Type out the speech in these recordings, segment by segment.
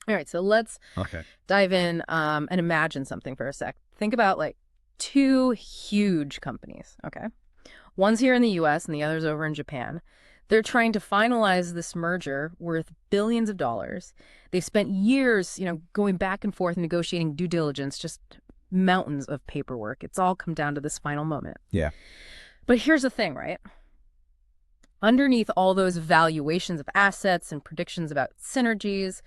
All right, so let's Okay. dive in and imagine something for a sec. Think about like two huge companies, okay? One's here in the US and the other's over in Japan. They're trying to finalize this merger worth billions of dollars. They've spent years, going back and forth negotiating due diligence, just mountains of paperwork. It's all come down to this final moment. Yeah. But here's the thing, right? Underneath all those valuations of assets and predictions about synergies,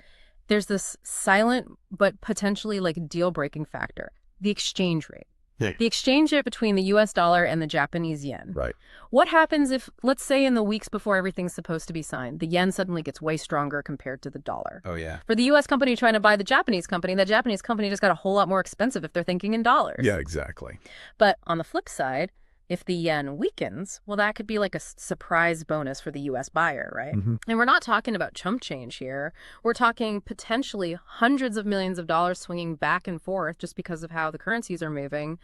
there's this silent but potentially like deal-breaking factor, the exchange rate. Yeah. The exchange rate between the US dollar and the Japanese yen. Right. What happens if, let's say in the weeks before everything's supposed to be signed, the yen suddenly gets way stronger compared to the dollar? Oh, yeah. For the US company trying to buy the Japanese company, that Japanese company just got a whole lot more expensive if they're thinking in dollars. Yeah, exactly. But on the flip side, if the yen weakens, well, that could be like a surprise bonus for the U.S. buyer, right? Mm-hmm. And we're not talking about chump change here. We're talking potentially hundreds of millions of dollars swinging back and forth just because of how the currencies are moving.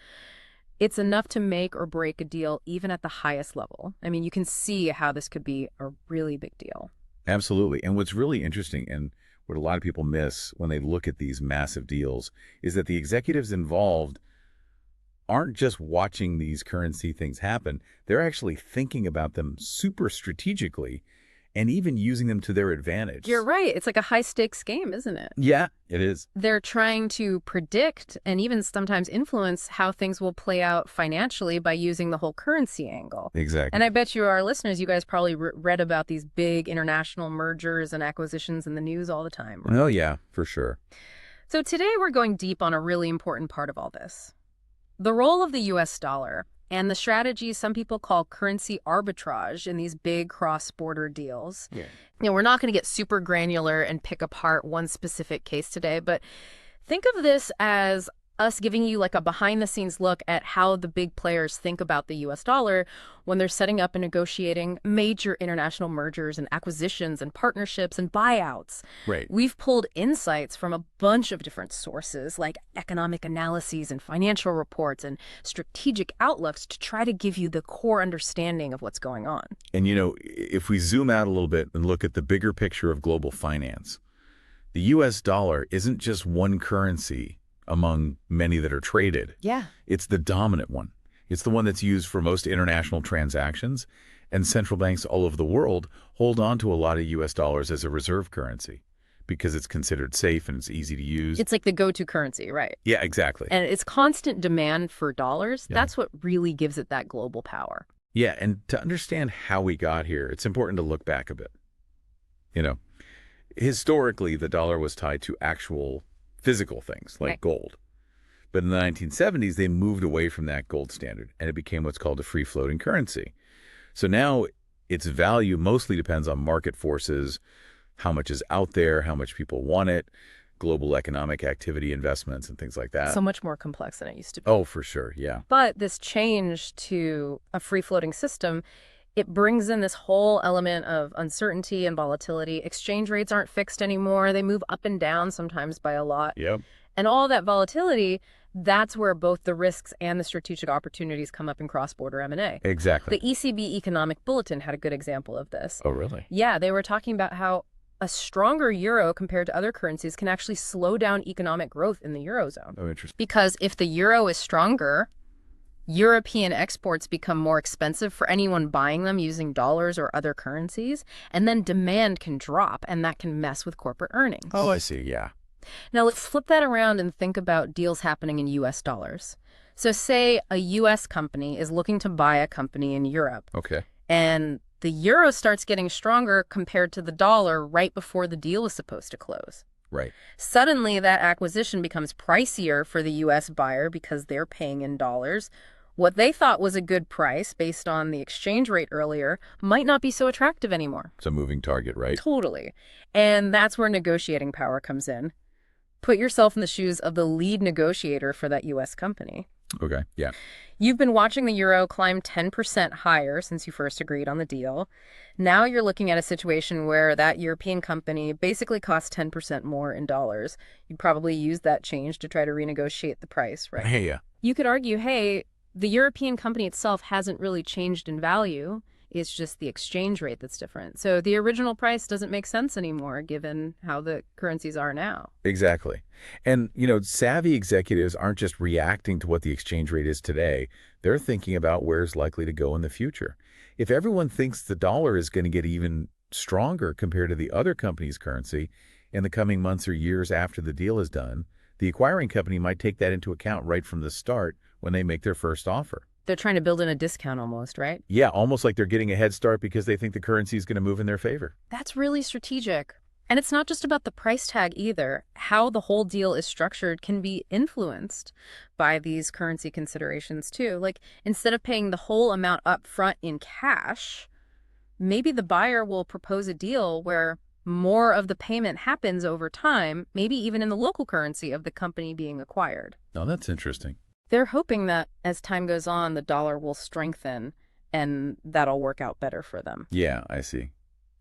It's enough to make or break a deal even at the highest level. I mean, you can see how this could be a really big deal. Absolutely. And what's really interesting and what a lot of people miss when they look at these massive deals is that the executives involved aren't just watching these currency things happen. They're actually thinking about them super strategically and even using them to their advantage. You're right. It's like a high-stakes game, isn't it? Yeah, it is. They're trying to predict and even sometimes influence how things will play out financially by using the whole currency angle. Exactly. And I bet you, our listeners, you guys probably read about these big international mergers and acquisitions in the news all the time. Right? Oh, yeah, for sure. So today we're going deep on a really important part of all this. The role of the U.S. dollar and the strategy some people call currency arbitrage in these big cross-border deals. Yeah. We're not going to get super granular and pick apart one specific case today, but think of this as us giving you like a behind-the-scenes look at how the big players think about the U.S. dollar when they're setting up and negotiating major international mergers and acquisitions and partnerships and buyouts. Right. We've pulled insights from a bunch of different sources like economic analyses and financial reports and strategic outlooks to try to give you the core understanding of what's going on. And, if we zoom out a little bit and look at the bigger picture of global finance, the U.S. dollar isn't just one currency among many that are traded. Yeah. It's the dominant one. It's the one that's used for most international transactions, and central banks all over the world hold on to a lot of U.S. dollars as a reserve currency because it's considered safe and it's easy to use. It's like the go-to currency, right? Yeah, exactly. And it's constant demand for dollars. Yeah. That's what really gives it that global power. Yeah, and to understand how we got here, it's important to look back a bit. Historically, the dollar was tied to actual physical things like gold. But in the 1970s, they moved away from that gold standard, and it became what's called a free-floating currency. So now its value mostly depends on market forces, how much is out there, how much people want it, global economic activity, investments, and things like that. So much more complex than it used to be. Oh, for sure, yeah. But this change to a free-floating system, it brings in this whole element of uncertainty and volatility. Exchange rates aren't fixed anymore. They move up and down sometimes by a lot. Yep. And all that volatility, that's where both the risks and the strategic opportunities come up in cross-border M&A. Exactly. The ECB Economic Bulletin had a good example of this. Oh, really? Yeah, they were talking about how a stronger euro compared to other currencies can actually slow down economic growth in the Eurozone. Oh, interesting. Because if the euro is stronger, European exports become more expensive for anyone buying them using dollars or other currencies, and then demand can drop, and that can mess with corporate earnings. Oh, I see, yeah. Now, let's flip that around and think about deals happening in U.S. dollars. So say a U.S. company is looking to buy a company in Europe. Okay. And the euro starts getting stronger compared to the dollar right before the deal is supposed to close. Right. Suddenly, that acquisition becomes pricier for the U.S. buyer because they're paying in dollars. What they thought was a good price based on the exchange rate earlier might not be so attractive anymore. It's a moving target, right? Totally. And that's where negotiating power comes in. Put yourself in the shoes of the lead negotiator for that U.S. company. Okay, yeah. You've been watching the euro climb 10% higher since you first agreed on the deal. Now you're looking at a situation where that European company basically costs 10% more in dollars. You'd probably use that change to try to renegotiate the price, right? Hey, yeah. You could argue, hey, the European company itself hasn't really changed in value. It's just the exchange rate that's different. So the original price doesn't make sense anymore given how the currencies are now. Exactly. And, savvy executives aren't just reacting to what the exchange rate is today. They're thinking about where it's likely to go in the future. If everyone thinks the dollar is going to get even stronger compared to the other company's currency in the coming months or years after the deal is done, the acquiring company might take that into account right from the start when they make their first offer. They're trying to build in a discount almost, right? Yeah, almost like they're getting a head start because they think the currency is going to move in their favor. That's really strategic. And it's not just about the price tag either. How the whole deal is structured can be influenced by these currency considerations too. Like instead of paying the whole amount up front in cash, maybe the buyer will propose a deal where more of the payment happens over time, maybe even in the local currency of the company being acquired. Oh, that's interesting. They're hoping that as time goes on, the dollar will strengthen and that'll work out better for them. Yeah, I see.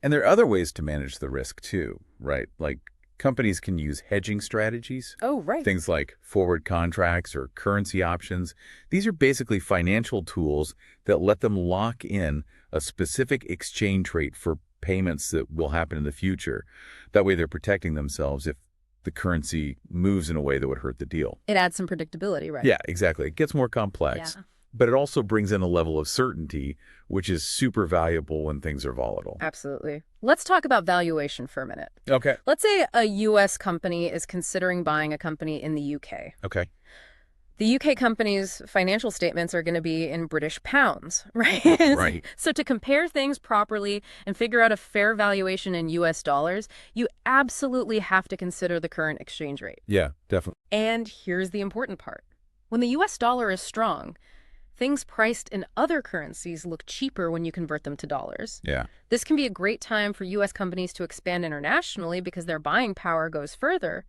And there are other ways to manage the risk too, right? Like companies can use hedging strategies. Oh, right. Things like forward contracts or currency options. These are basically financial tools that let them lock in a specific exchange rate for payments that will happen in the future. That way they're protecting themselves if the currency moves in a way that would hurt the deal. It adds some predictability, right? Yeah, exactly. It gets more complex. Yeah. But it also brings in a level of certainty, which is super valuable when things are volatile. Absolutely. Let's talk about valuation for a minute. Okay. Let's say a U.S. company is considering buying a company in the U.K. Okay. The U.K. company's financial statements are going to be in British pounds, right? Right. So to compare things properly and figure out a fair valuation in U.S. dollars, you absolutely have to consider the current exchange rate. Yeah, definitely. And here's the important part. When the U.S. dollar is strong, things priced in other currencies look cheaper when you convert them to dollars. Yeah. This can be a great time for U.S. companies to expand internationally because their buying power goes further.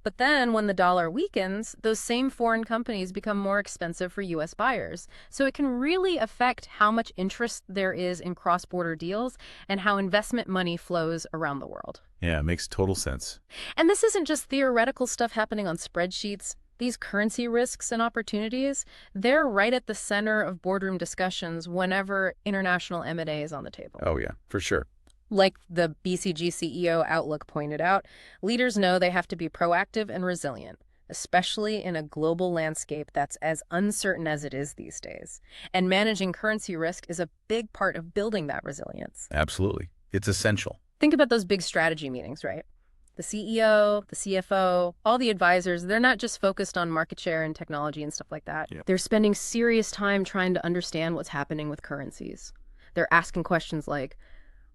But then when the dollar weakens, those same foreign companies become more expensive for U.S. buyers. So it can really affect how much interest there is in cross-border deals and how investment money flows around the world. Yeah, it makes total sense. And this isn't just theoretical stuff happening on spreadsheets. These currency risks and opportunities, they're right at the center of boardroom discussions whenever international M&A is on the table. Oh, yeah, for sure. Like the BCG CEO Outlook pointed out, leaders know they have to be proactive and resilient, especially in a global landscape that's as uncertain as it is these days. And managing currency risk is a big part of building that resilience. Absolutely. It's essential. Think about those big strategy meetings, right? The CEO, the CFO, all the advisors, they're not just focused on market share and technology and stuff like that. Yeah. They're spending serious time trying to understand what's happening with currencies. They're asking questions like,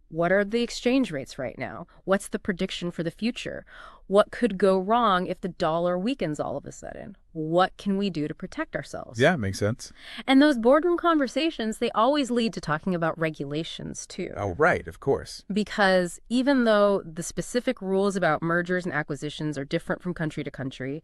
what are the exchange rates right now? What's the prediction for the future? What could go wrong if the dollar weakens all of a sudden? What can we do to protect ourselves? Yeah, makes sense. And those boardroom conversations, they always lead to talking about regulations too. Oh, right, of course. Because even though the specific rules about mergers and acquisitions are different from country to country,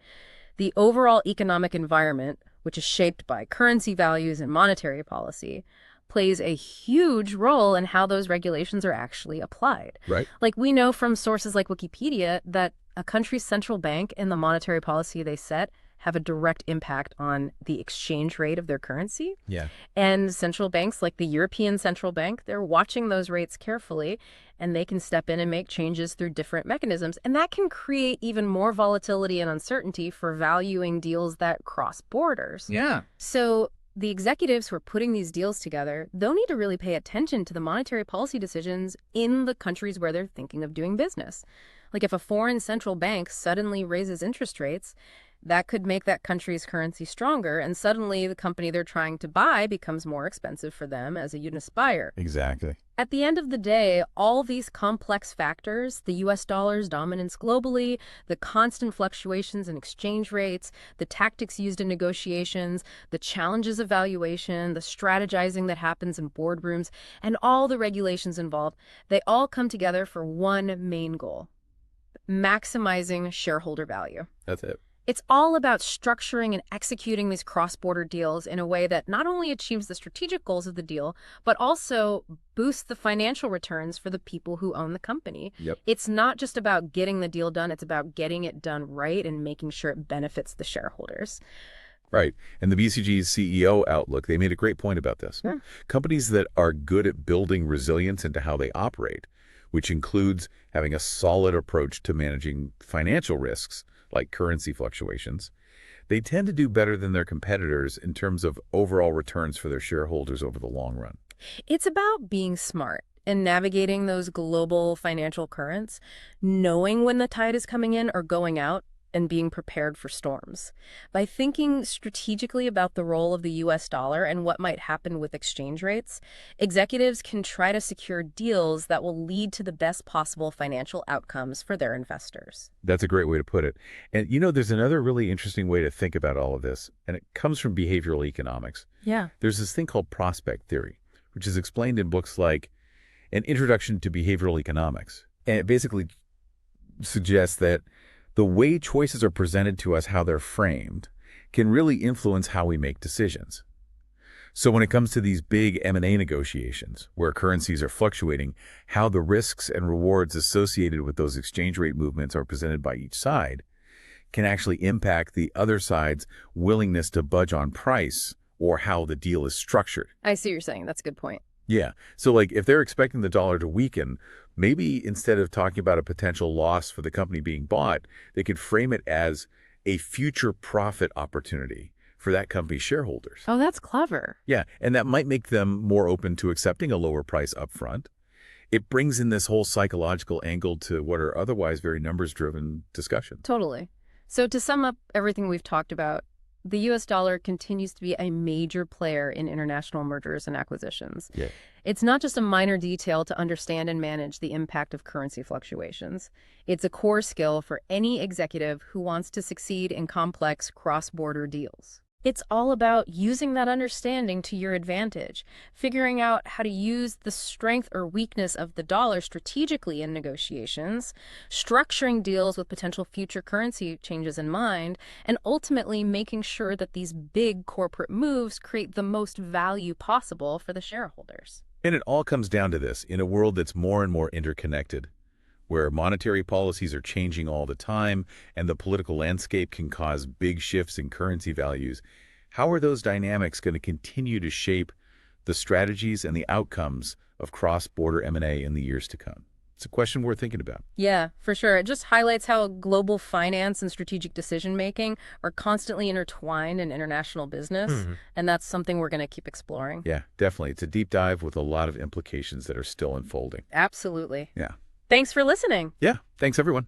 the overall economic environment, which is shaped by currency values and monetary policy, plays a huge role in how those regulations are actually applied. Right. Like we know from sources like Wikipedia that a country's central bank and the monetary policy they set have a direct impact on the exchange rate of their currency. Yeah. And central banks like the European Central Bank, they're watching those rates carefully and they can step in and make changes through different mechanisms. And that can create even more volatility and uncertainty for valuing deals that cross borders. Yeah. So the executives who are putting these deals together, they'll need to really pay attention to the monetary policy decisions in the countries where they're thinking of doing business. Like if a foreign central bank suddenly raises interest rates, that could make that country's currency stronger, and suddenly the company they're trying to buy becomes more expensive for them as a U.S. buyer. Exactly. At the end of the day, all these complex factors, the U.S. dollar's dominance globally, the constant fluctuations in exchange rates, the tactics used in negotiations, the challenges of valuation, the strategizing that happens in boardrooms, and all the regulations involved, they all come together for one main goal: maximizing shareholder value. That's it. It's all about structuring and executing these cross-border deals in a way that not only achieves the strategic goals of the deal, but also boosts the financial returns for the people who own the company. Yep. It's not just about getting the deal done, it's about getting it done right and making sure it benefits the shareholders. Right. And the BCG's CEO outlook, they made a great point about this. Yeah. Companies that are good at building resilience into how they operate, which includes having a solid approach to managing financial risks like currency fluctuations, they tend to do better than their competitors in terms of overall returns for their shareholders over the long run. It's about being smart and navigating those global financial currents, knowing when the tide is coming in or going out, and being prepared for storms. By thinking strategically about the role of the US dollar and what might happen with exchange rates, executives can try to secure deals that will lead to the best possible financial outcomes for their investors. That's a great way to put it. And there's another really interesting way to think about all of this, and it comes from behavioral economics. Yeah. There's this thing called prospect theory, which is explained in books like An Introduction to Behavioral Economics. And it basically suggests that the way choices are presented to us, how they're framed, can really influence how we make decisions. So when it comes to these big M&A negotiations, where currencies are fluctuating, how the risks and rewards associated with those exchange rate movements are presented by each side can actually impact the other side's willingness to budge on price or how the deal is structured. I see what you're saying. That's a good point. Yeah. So if they're expecting the dollar to weaken, maybe instead of talking about a potential loss for the company being bought, they could frame it as a future profit opportunity for that company's shareholders. Oh, that's clever. Yeah. And that might make them more open to accepting a lower price upfront. It brings in this whole psychological angle to what are otherwise very numbers-driven discussions. Totally. So to sum up everything we've talked about, the U.S. dollar continues to be a major player in international mergers and acquisitions. Yeah. It's not just a minor detail to understand and manage the impact of currency fluctuations. It's a core skill for any executive who wants to succeed in complex cross-border deals. It's all about using that understanding to your advantage, figuring out how to use the strength or weakness of the dollar strategically in negotiations, structuring deals with potential future currency changes in mind, and ultimately making sure that these big corporate moves create the most value possible for the shareholders. And it all comes down to this. In a world that's more and more interconnected, where monetary policies are changing all the time and the political landscape can cause big shifts in currency values, how are those dynamics going to continue to shape the strategies and the outcomes of cross-border M&A in the years to come? It's a question worth thinking about. Yeah, for sure. It just highlights how global finance and strategic decision-making are constantly intertwined in international business, and that's something we're going to keep exploring. Yeah, definitely. It's a deep dive with a lot of implications that are still unfolding. Absolutely. Yeah. Thanks for listening. Yeah. Thanks, everyone.